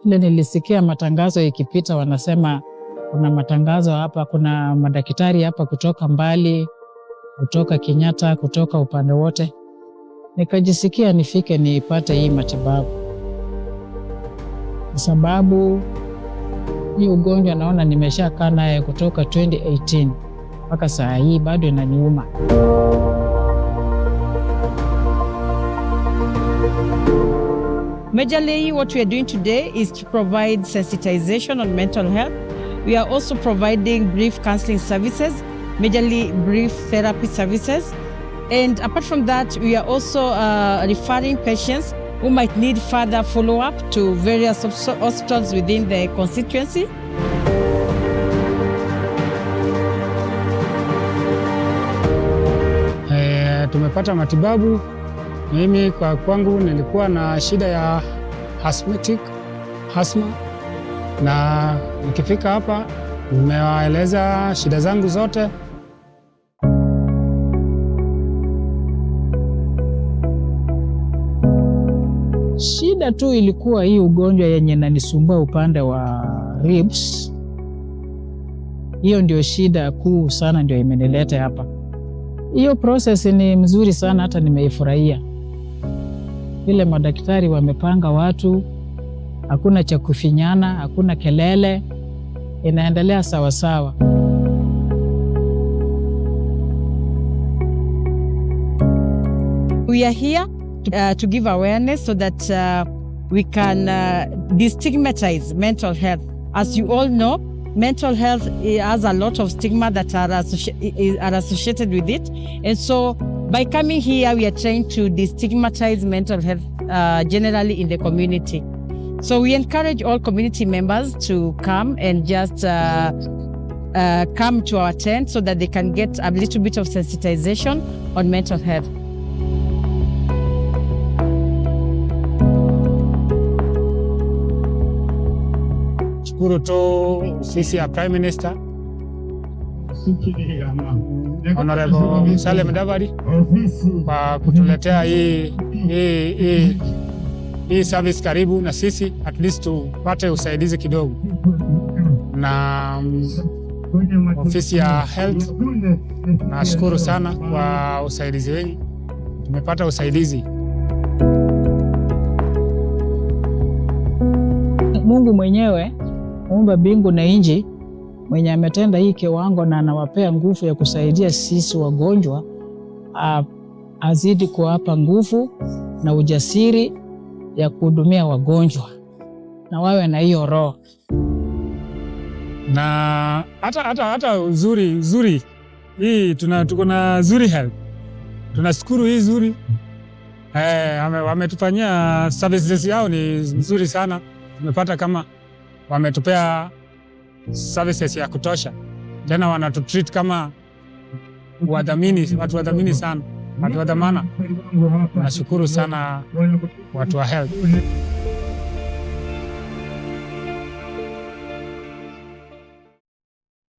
Ile nilisikia matangazo ikipita, wanasema kuna matangazo hapa, kuna madaktari hapa kutoka mbali, kutoka Kenyatta, kutoka upande wote. Nikajisikia nifike nipate hii matibabu, kwa sababu hii ugonjwa naona nimeshakaa naye kutoka 2018 mpaka saa hii bado inaniuma. Majorly, what we are doing today is to provide sensitization on mental health. We are also providing brief counseling services, majorly brief therapy services. And apart from that, we are also referring patients who might need further follow-up to various hospitals within the constituency. Tumepata matibabu. Mimi kwangu nilikuwa na shida ya asthma, na nikifika hapa nimewaeleza shida zangu zote. Shida tu ilikuwa hii ugonjwa yenye inanisumbua upande wa ribs. Hiyo ndio shida kuu sana, ndio imenileta hapa. Hiyo process ni mzuri sana, hata nimeifurahia. Vile madaktari wamepanga watu, hakuna cha kufinyana, hakuna kelele, inaendelea sawa sawa. We are here to give awareness so that we can destigmatize mental health. As you all know, mental health has a lot of stigma that are associated with it. And so by coming here, we are trying to destigmatize mental health generally in the community. So we encourage all community members to come and just come to our tent so that they can get a little bit of sensitization on mental health. Shukuru tu sisi ya Prime Minister Honorable Musalia Mudavadi kwa kutuletea hii service karibu na sisi, at least tupate usaidizi kidogo, na ofisi ya health. Nashukuru sana kwa usaidizi wenu, tumepata usaidizi. Mungu mwenyewe muumba mbingu na nchi, mwenye ametenda hii kiwango na anawapea nguvu ya kusaidia sisi wagonjwa, azidi kuwapa nguvu na ujasiri ya kuhudumia wagonjwa, na wawe na hiyo roho. Na hata uzuri hii tuko na Zuri Health. Tunashukuru hii Zuri. Wametufanyia services yao ni nzuri sana. Tumepata kama wametupea services ya kutosha. Tena wanatutreat kama wadhamini, watu wadhamini sana, watu wadhamana. Nashukuru sana watu wa health.